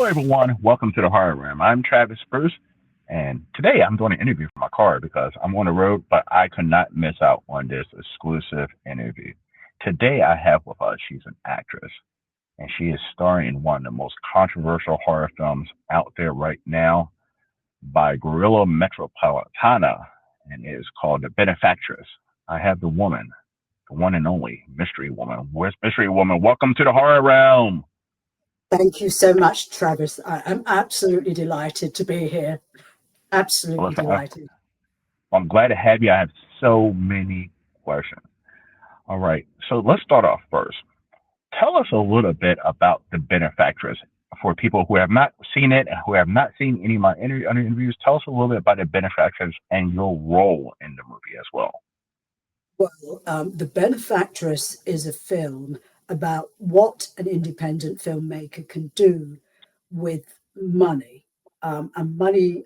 everyone. Welcome to the Horror Room. I'm Travis Bruce, and today I'm doing an interview for my car because I'm on the road, but I could not miss out on this exclusive interview. Today I have with us, she's an actress, and she is starring in one of the most controversial horror films out there right now by Guerrilla Metropolitana, and it is called The Benefactress. I have the woman, the one and only Mystery Woman. Where's Mystery Woman? Welcome to the Horror Realm. Thank you so much, Travis. I am absolutely delighted to be here. Well, Absolutely delighted. I'm glad to have you. I have so many questions. All right, so let's start off first. Tell us a little bit about The Benefactress for people who have not seen it and who have not seen any of my interviews. Tell us a little bit about The Benefactress and your role in the movie as well. Well, The Benefactress is a film about what an independent filmmaker can do with money. And money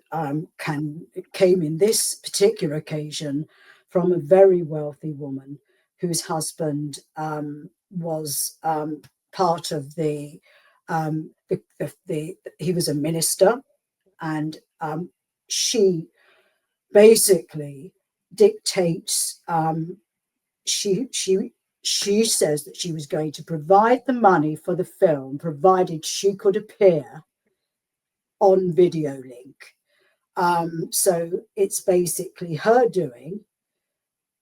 came in this particular occasion from a very wealthy woman whose husband was part of he was a minister, and she basically dictates. She says that she was going to provide the money for the film, provided she could appear on video link. So it's basically her doing.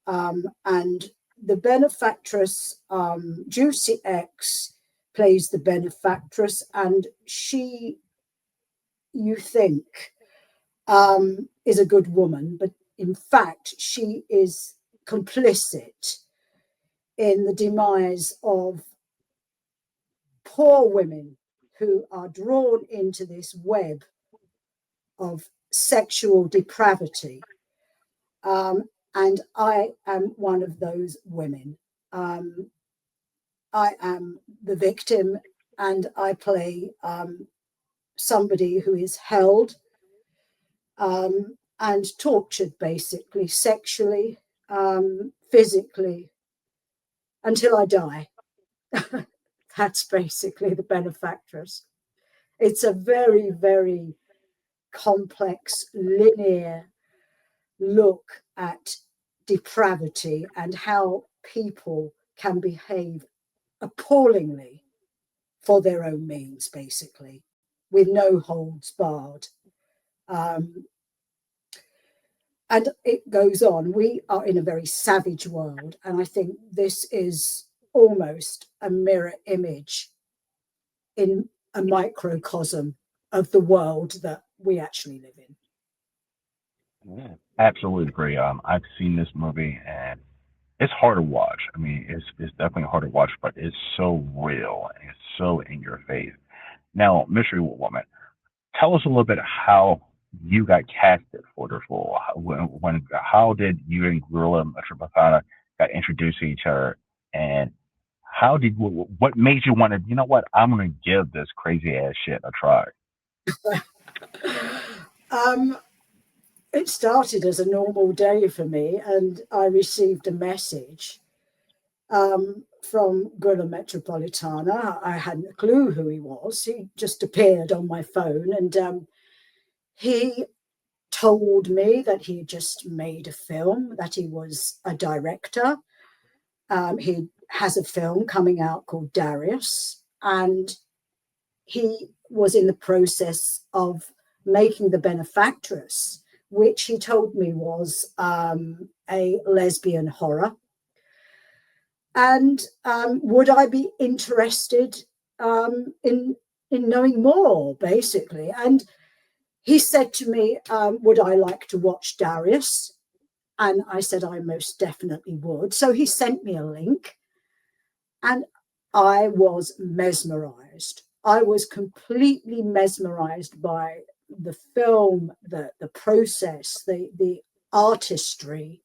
And the benefactress, Juicy X, plays the benefactress, and she, you think, is a good woman, but in fact, she is complicit in the demise of poor women who are drawn into this web of sexual depravity. And I am one of those women. I am the victim, and I play somebody who is held and tortured, basically, sexually, physically, until I die. That's basically the benefactress. It's a very, very complex, linear look at depravity and how people can behave appallingly for their own means, basically, with no holds barred. And it goes on. We are in a very savage world, and I think this is almost a mirror image in a microcosm of the world that we actually live in. Yeah, absolutely agree. I've seen this movie and it's hard to watch. I mean, it's definitely hard to watch, but it's so real and it's so in your face. Now, Mystery Woman, tell us a little bit how you got casted for this role. How did you and Guerrilla Metropolitana got introduced to each other, and what made you want to? You know what? I'm gonna give this crazy ass shit a try. um, it started as a normal day for me, and I received a message from Guerrilla Metropolitana. I hadn't a clue who he was. He just appeared on my phone, and he told me that he just made a film, that he was a director. He has a film coming out called Darius, and he was in the process of making The Benefactress, which he told me was a lesbian horror. And would I be interested in knowing more, basically? And he said to me, would I like to watch Darius? And I said, I most definitely would. So he sent me a link, and I was mesmerized. I was completely mesmerized by the film, the process, the artistry,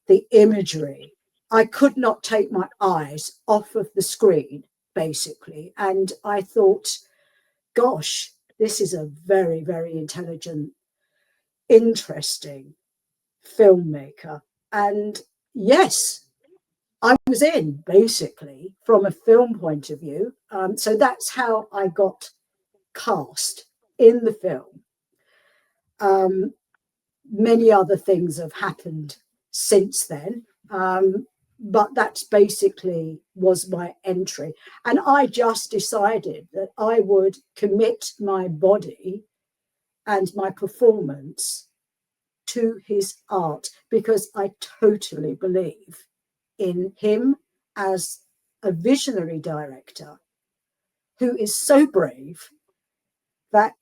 the imagery. I could not take my eyes off of the screen, basically. And I thought, gosh, this is a very, very intelligent, interesting filmmaker. And yes, I was in, basically, from a film point of view. So that's how I got cast in the film. Um, Many other things have happened since then. But that's basically was my entry. And I just decided that I would commit my body and my performance to his art because I totally believe in him as a visionary director who is so brave that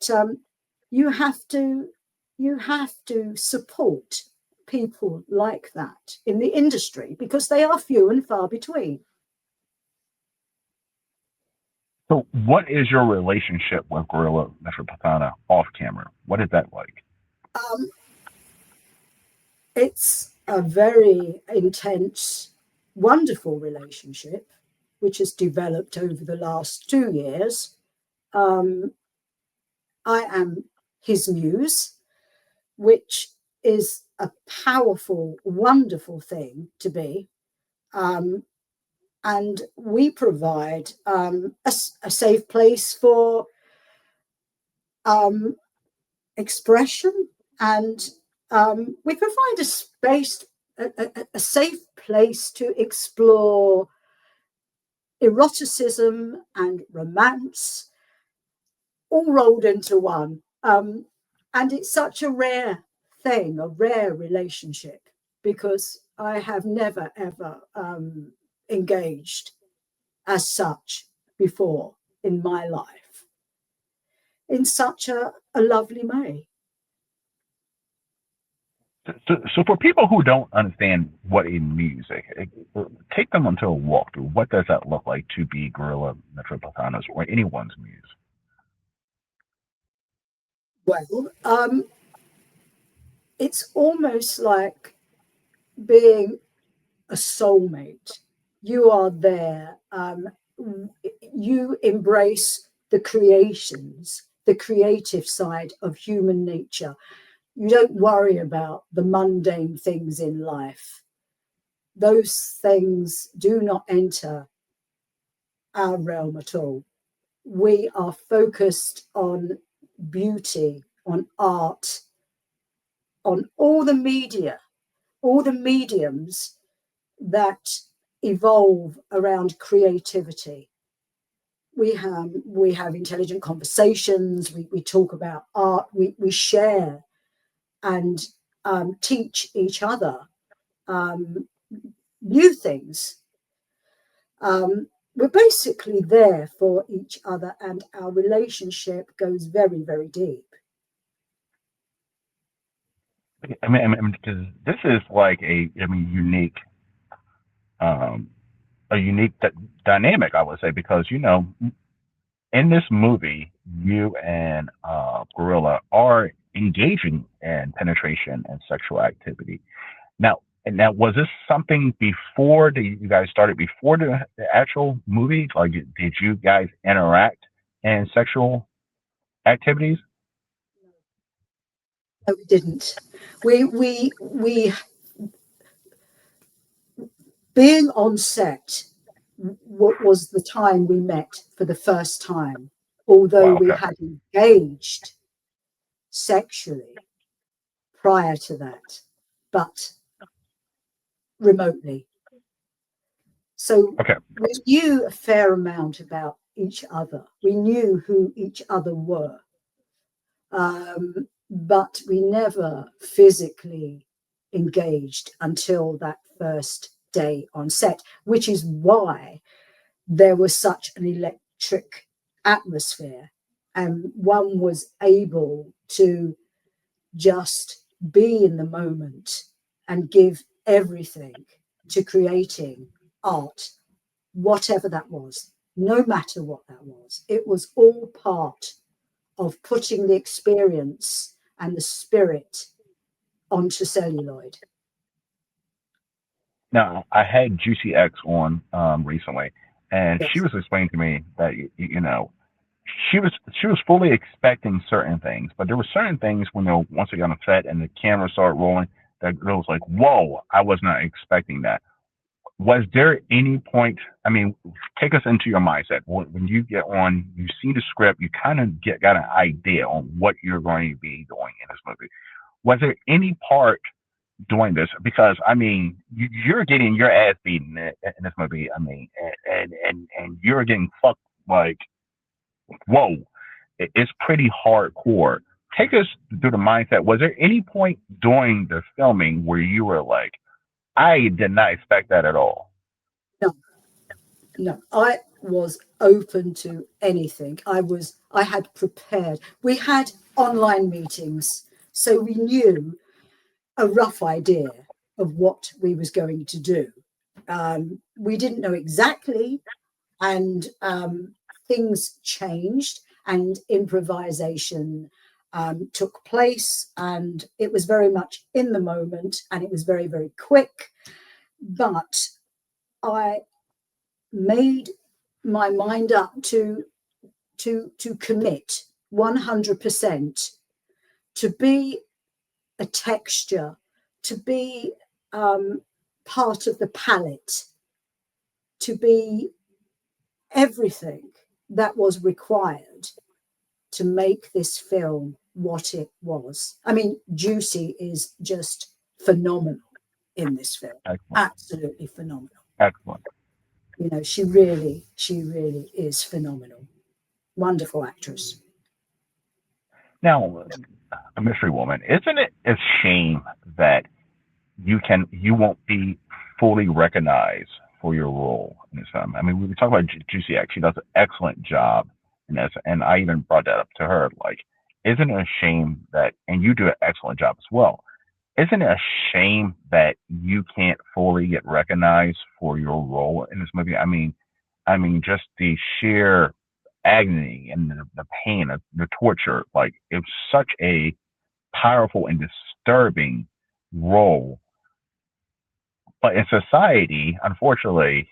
you have to support people like that in the industry because they are few and far between. So, what is your relationship with Guerrilla Metropolitana off camera? What is that like? Um, it's a very intense, wonderful relationship which has developed over the last 2 years. Um, I am his muse, which is a powerful, wonderful thing to be. Um, and we provide a safe place for um, expression, and we provide a space, a safe place to explore eroticism and romance all rolled into one. And it's such a rare thing, a rare relationship, because I have never, ever engaged as such before in my life in such a lovely way. So, for people who don't understand what a music, take them onto a walkthrough. What does that look like to be Guerrilla Metropolitanas or anyone's muse? Well, it's almost like being a soulmate. You are there. You embrace the creations, the creative side of human nature. You don't worry about the mundane things in life. Those things do not enter our realm at all. We are focused on beauty, on art, on all the media, all the mediums that evolve around creativity. We have intelligent conversations. We talk about art. We share and teach each other um, new things. We're basically there for each other, and our relationship goes very, very deep. Because this is like unique, um, a unique dynamic, I would say, because in this movie, you and Gorilla are engaging in penetration and sexual activity. Now, was this something before you guys started before the actual movie? Like, did you guys interact in sexual activities? No, we didn't. We being on set. What was the time we met for the first time? Although Wow. we Okay. had engaged sexually prior to that, but remotely. So Okay. we knew a fair amount about each other. We knew who each other were, but we never physically engaged until that first day on set, which is why there was such an electric atmosphere, and one was able to just be in the moment and give everything to creating art, whatever that was, no matter what that was. It was all part of putting the experience and the spirit onto celluloid. Now, I had Juicy X on recently, and she Yes. was explaining to me that she was fully expecting certain things, but there were certain things when they were once again on set and the camera started rolling that it was like, whoa, I was not expecting that. Was there any point? I mean, take us into your mindset when you get on. You see the script, you kind of got an idea on what you're going to be doing in this movie. Was there any part doing this? Because I mean, you're getting your ass beaten in this movie. I mean, and you're getting fucked like whoa. It's pretty hardcore. Take us through the mindset. Was there any point during the filming where you were like, I did not expect that at all? No, no, I was open to anything. I had prepared. We had online meetings, so we knew a rough idea of what we was going to do. We didn't know exactly, and things changed, and improvisation took place, and it was very much in the moment, and it was very, very quick. But I made my mind up to commit 100% to be a texture, to be part of the palette, to be everything that was required to make this film what it was. I mean, Juicy is just phenomenal in this film. Excellent. Absolutely phenomenal. Excellent. You know, she really is phenomenal. Wonderful actress. Now, a mystery woman, isn't it a shame that you won't be fully recognized for your role in this film? I mean, we talk about Juicy X. She does an excellent job in this, and I even brought that up to her. Like, isn't it a shame that, and you do an excellent job as well. Isn't it a shame that you can't fully get recognized for your role in this movie? I mean, just the sheer agony and the pain of the torture. Like, it's such a powerful and disturbing role. But in society, unfortunately,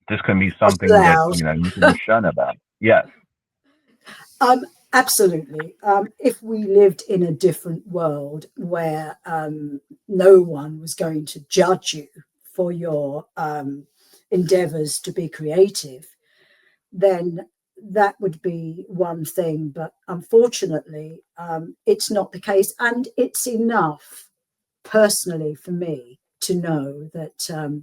this can be What's something that, allowed? you can be shunned about. Yes, Absolutely. If we lived in a different world where no one was going to judge you for your endeavors to be creative, then that would be one thing. But unfortunately, it's not the case. And it's enough personally for me to know that,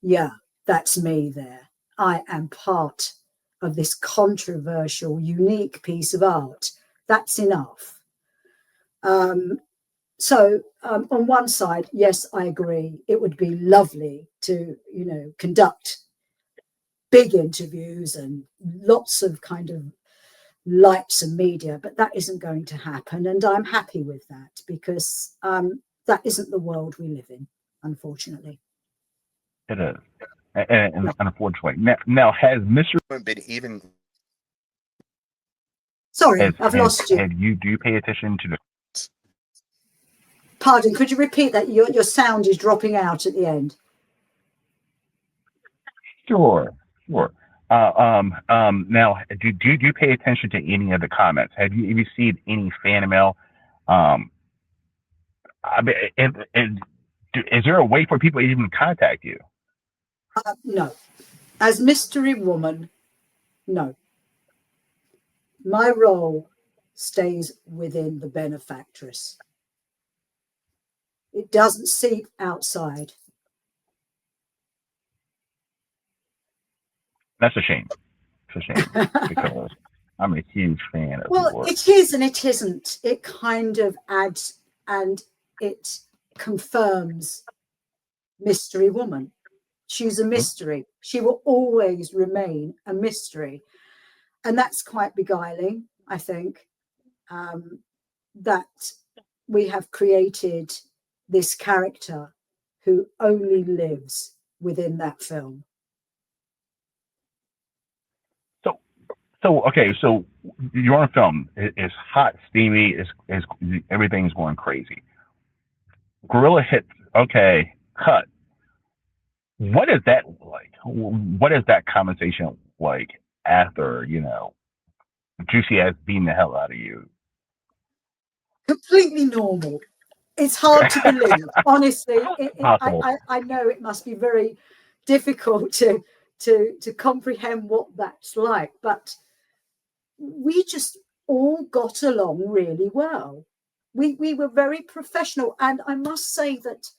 yeah, that's me there. I am part of this controversial, unique piece of art. That's enough. So on one side, yes, I agree. It would be lovely to, conduct big interviews and lots of kind of lights and media, but that isn't going to happen. And I'm happy with that because that isn't the world we live in, unfortunately. it is. And unfortunately, now has Mr. been even Sorry, has I've has lost you. have you do you pay attention to the Pardon, could you repeat that? Your sound is dropping out at the end. Sure, sure. Now, do you pay attention to any of the comments? Have you received any fan mail? Um, I mean, is there a way for people to even contact you? No. As mystery woman, no. My role stays within the benefactress. It doesn't seep outside. That's a shame. It's a shame because I'm a huge fan of your Well, work. it is and it isn't. It kind of adds and it confirms mystery woman. She's a Mhm. mystery. She will always remain a mystery. And that's quite beguiling, I think, that we have created this character who only lives within that film. So, okay, so you're on film. It's hot, steamy. It's everything's going crazy. Gorilla hits. Okay, cut. What is that like? What is that conversation like after Juicy has beaten the hell out of you? Completely normal. It's hard to believe, honestly. Possible. I know it must be very difficult to comprehend what that's like, but we just all got along really well. We were very professional, and I must say that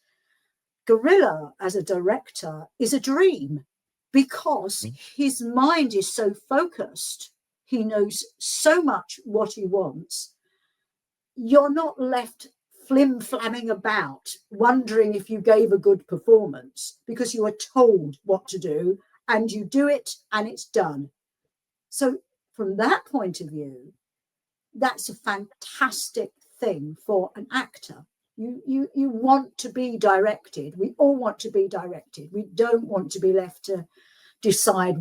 Guerrilla as a director is a dream because his mind is so focused. He knows so much what he wants. You're not left flim flamming about wondering if you gave a good performance because you are told what to do and you do it and it's done. So, from that point of view, that's a fantastic thing for an actor. You want to be directed. We all want to be directed. We don't want to be left to decide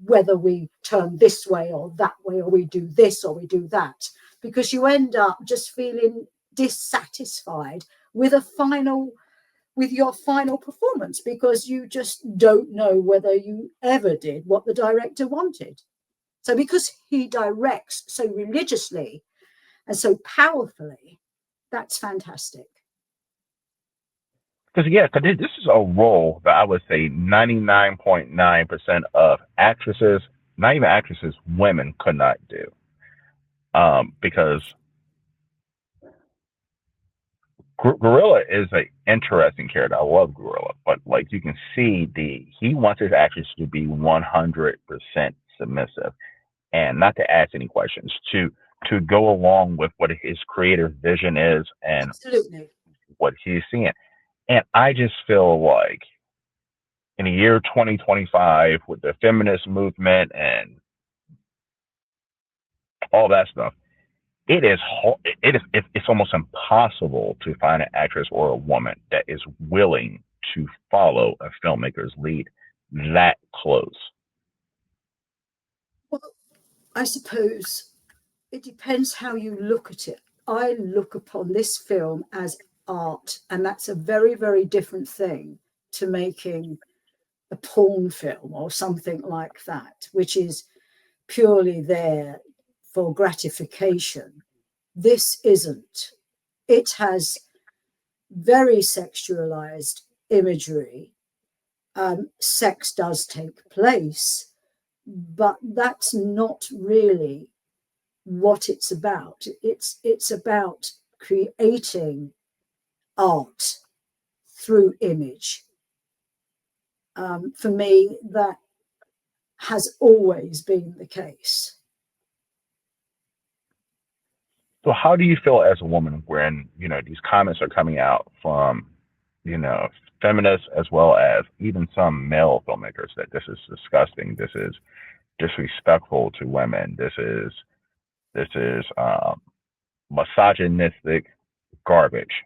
whether we turn this way or that way, or we do this or we do that, because you end up just feeling dissatisfied with your final performance because you just don't know whether you ever did what the director wanted. So because he directs so religiously and so powerfully, that's fantastic. Because yeah, cause this is a role that I would say 99.9% of actresses, not even actresses, women could not do. Because Gorilla is an interesting character. I love Gorilla, but like you can see, he wants his actors to be 100% submissive and not to ask any questions, to go along with what his creative vision is and Absolutely. what he's seeing. And I just feel like in the year 2025, with the feminist movement and all that stuff, it's almost impossible to find an actress or a woman that is willing to follow a filmmaker's lead that close. Well, I suppose it depends how you look at it. I look upon this film as art, and that's a very, very different thing to making a porn film or something like that, which is purely there for gratification. This isn't. It has very sexualized imagery. Sex does take place, but that's not really what it's about. It's about creating art through image. For me, that has always been the case. So how do you feel as a woman when, these comments are coming out from, you know, feminists as well as even some male filmmakers that this is disgusting, this is disrespectful to women, this is misogynistic garbage.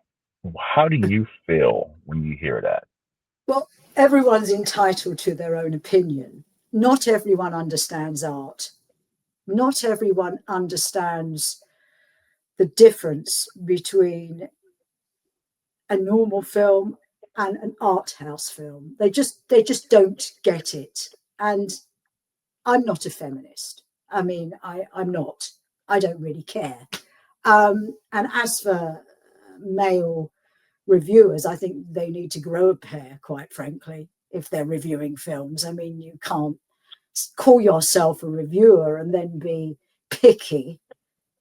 How do you feel when you hear that? Well, everyone's entitled to their own opinion. Not everyone understands art. Not everyone understands the difference between a normal film and an art house film. They just don't get it. And I'm not a feminist. I mean, I'm not. I don't really care. And as for male reviewers, I think they need to grow a pair, quite frankly, if they're reviewing films. I mean, you can't call yourself a reviewer and then be picky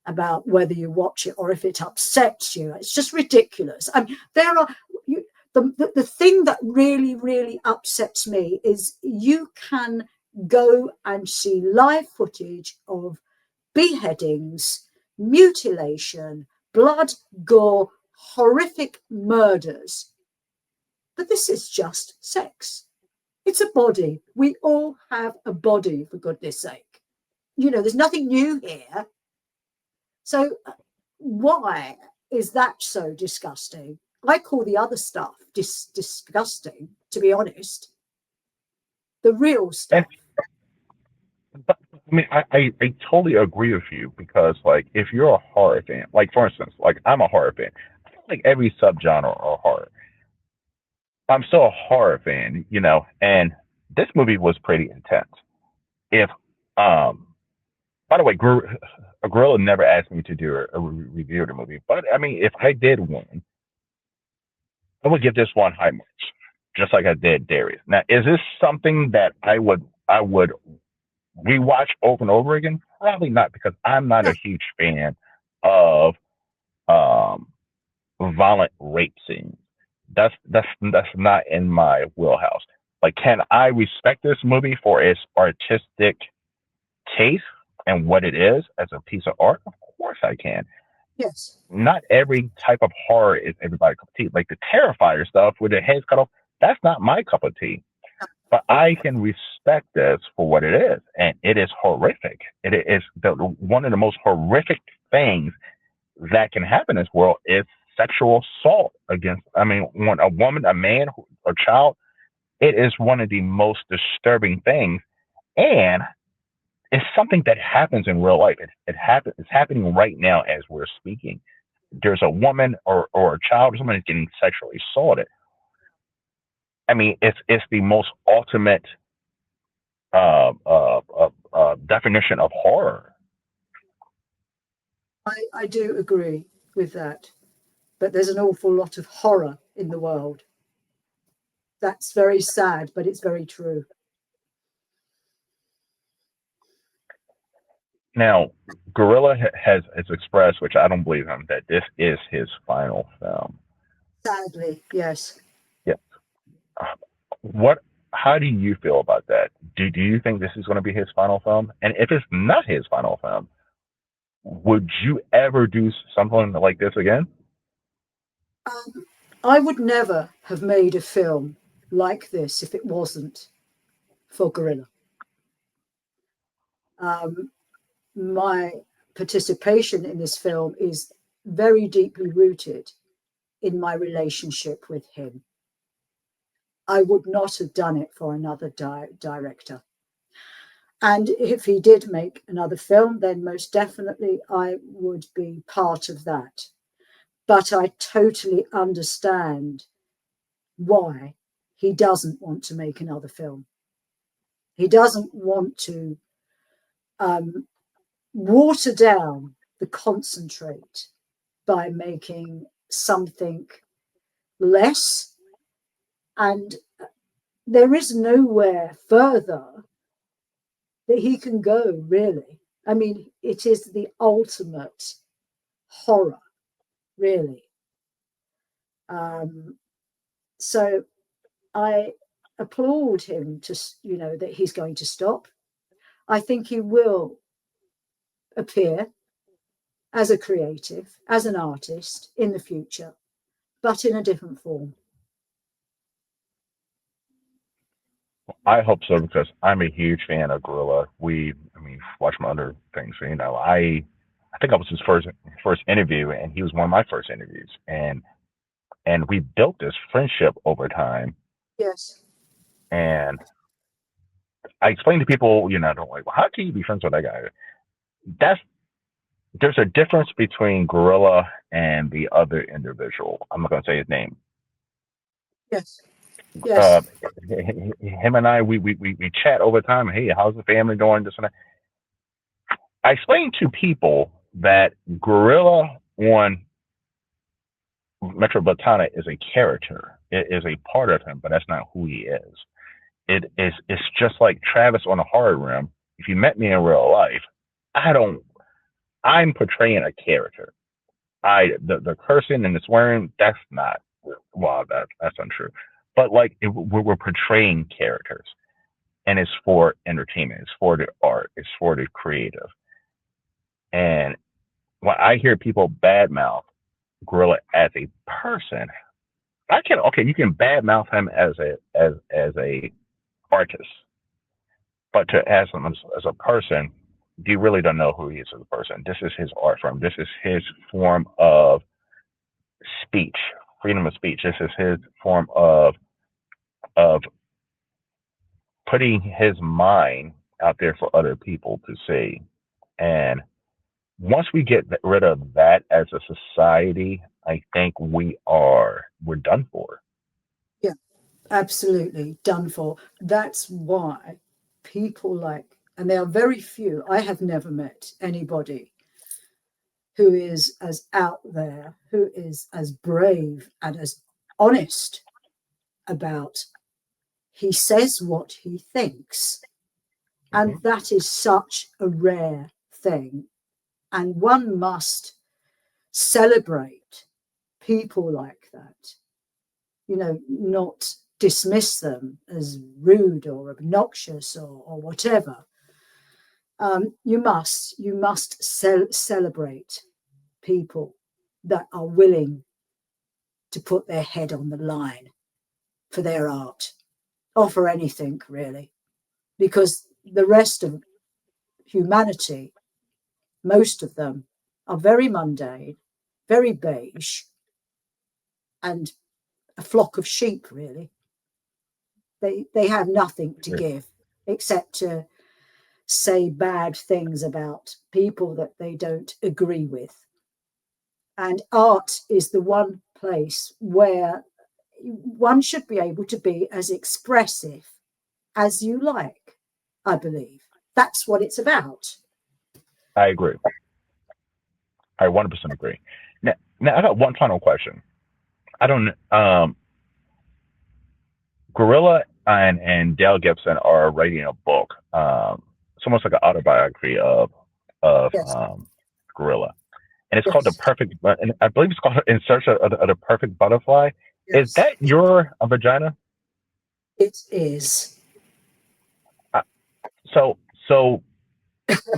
about whether you watch it or if it upsets you. It's just ridiculous. I mean, there are the thing that really, really upsets me is you can go and see live footage of beheadings, mutilation, blood, gore, horrific murders. But this is just sex. It's a body. We all have a body, for goodness sake. There's nothing new here. So why is that so disgusting? I call the other stuff disgusting, to be honest. The real And stuff. but, I mean, I totally agree with you because, like, if you're a horror fan, like for instance, like I'm a horror fan, I feel like every subgenre of horror, I'm still a horror fan, and this movie was pretty intense. If, um, by the way, a gorilla never asked me to do a review of the movie, but I mean, if I did one, I would give this one high marks, just like I did Darius. Now, is this something that I would rewatch over and over again? Probably not, because I'm not a huge fan of um, violent rape scenes. That's not in my wheelhouse. Like, can I respect this movie for its artistic taste and what it is as a piece of art? Of course I can. Yes. Not every type of horror is everybody's cup of tea. Like the Terrifier stuff with their heads cut off, that's not my cup of tea. But I can respect this for what it is, and it is horrific. It is one of the most horrific things that can happen in this world is sexual assault against. I mean, when a woman, a man, or child, it is one of the most disturbing things, and it's something that happens in real life. It happens. It's happening right now as we're speaking. There's a woman or a child or someone is getting sexually assaulted. I mean, it's the most ultimate definition of horror. I do agree with that. But there's an awful lot of horror in the world. That's very sad, but it's very true. Now, Gorilla has expressed, which I don't believe him, that this is his final film. Sadly, yes. Yeah. What? How do you feel about that? Do you think this is going to be his final film? And if it's not his final film, would you ever do something like this again? I would never have made a film like this if it wasn't for Guerrilla. Um, my participation in this film is very deeply rooted in my relationship with him. I would not have done it for another director. And if he did make another film, then most definitely I would be part of that. But I totally understand why he doesn't want to make another film. He doesn't want to um, water down the concentrate by making something less. And there is nowhere further that he can go, really. I mean, it is the ultimate horror, really. Um, so I applaud him to, that he's going to stop. I think he will appear as a creative, as an artist in the future, but in a different form. I hope so, because I'm a huge fan of Gorilla. I mean, watch my other things. So, I think I was his first interview, and he was one of my first interviews, and we built this friendship over time. Yes. And I explained to people, don't like, well, how can you be friends with that guy? That's There's a difference between Gorilla and the other individual. I'm not going to say his name. Yes. Uh, Yes. him and I, we chat over time. Hey, how's the family doing? This and that. I explained to people that Gorilla on Metropolitana is a character. It is a part of him, but that's not who he is. It's just like Travis on the horror room. If you met me in real life, I don't. I'm portraying a character. The cursing and the swearing, that's not, well, that's untrue. But like, we're portraying characters, and it's for entertainment, it's for the art, it's for the creative. And when I hear people badmouth Gorilla as a person, I can, okay, you can badmouth him as a artist, but to as him as a person, you really don't know who he is as a person. This is his art form. This is his form of speech, freedom of speech. This is his form of putting his mind out there for other people to see. And once we get rid of that as a society, I think we're done for. Yeah. Absolutely done for. That's why people like, and there are very few, I have never met anybody who is as out there, who is as brave and as honest about. He says what he thinks. Hmm. And that is such a rare thing. And one must celebrate people like that, not dismiss them as rude or obnoxious or whatever. You must celebrate people that are willing to put their head on the line for their art, or for anything really, because the rest of humanity, most of them, are very mundane, very beige, and a flock of sheep really. They have nothing to give except to say bad things about people that they don't agree with. And art is the one place where one should be able to be as expressive as you like, I believe. That's what it's about. I agree. I 100% agree. Now I got one final question. I don't. Gorilla and Dale Gibson are writing a book. It's almost like an autobiography Yes, of Gorilla, and it's called the yes, perfect. And I believe it's called In Search of the Perfect Butterfly. Is yes, that your vagina? it is. Uh, so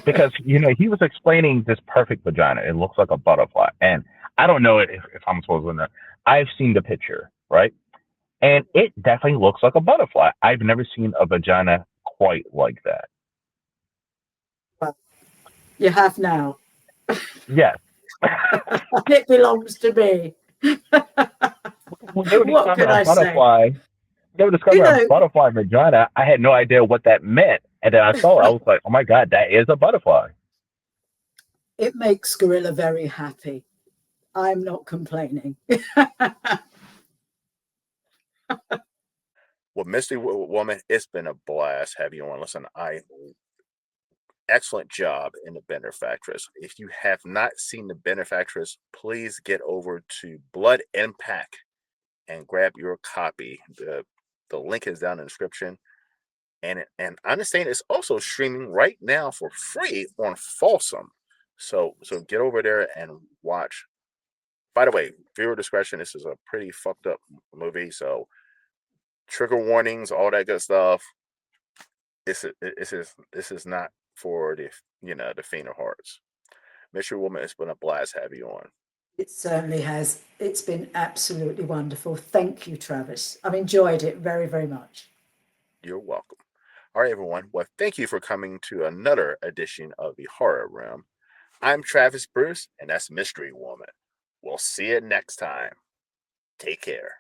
because he was explaining this perfect vagina. It looks like a butterfly, and I don't know if I'm supposed to know. I've seen the picture, right? And it definitely looks like a butterfly. I've never seen a vagina quite like that. Well, you have now. Yes. It belongs to me. When they were What describing can a I say? butterfly, they were You describing a know, butterfly vagina. I had no idea what that meant. And then I saw it. I was like, oh my God, that is a butterfly. it makes Gorilla very happy. I'm not complaining. Well, Mystery Woman, it's been a blast having you on. Listen, excellent job in the Benefactress. If you have not seen the Benefactress, please get over to Blood Impact and grab your copy. The link is down in the description. And I understand it's also streaming right now for free on Folsom. So get over there and watch. By the way, viewer discretion. This is a pretty fucked up movie, so trigger warnings, all that good stuff. This is not for the faint of hearts. Mystery Woman, it's been a blast to have you on. It certainly has. It's been absolutely wonderful. Thank you, Travis. I've enjoyed it very, very much. You're welcome. All right, everyone. Well, thank you for coming to another edition of the Horror Room. I'm Travis Bruce, and that's Mystery Woman. We'll see you next time. Take care.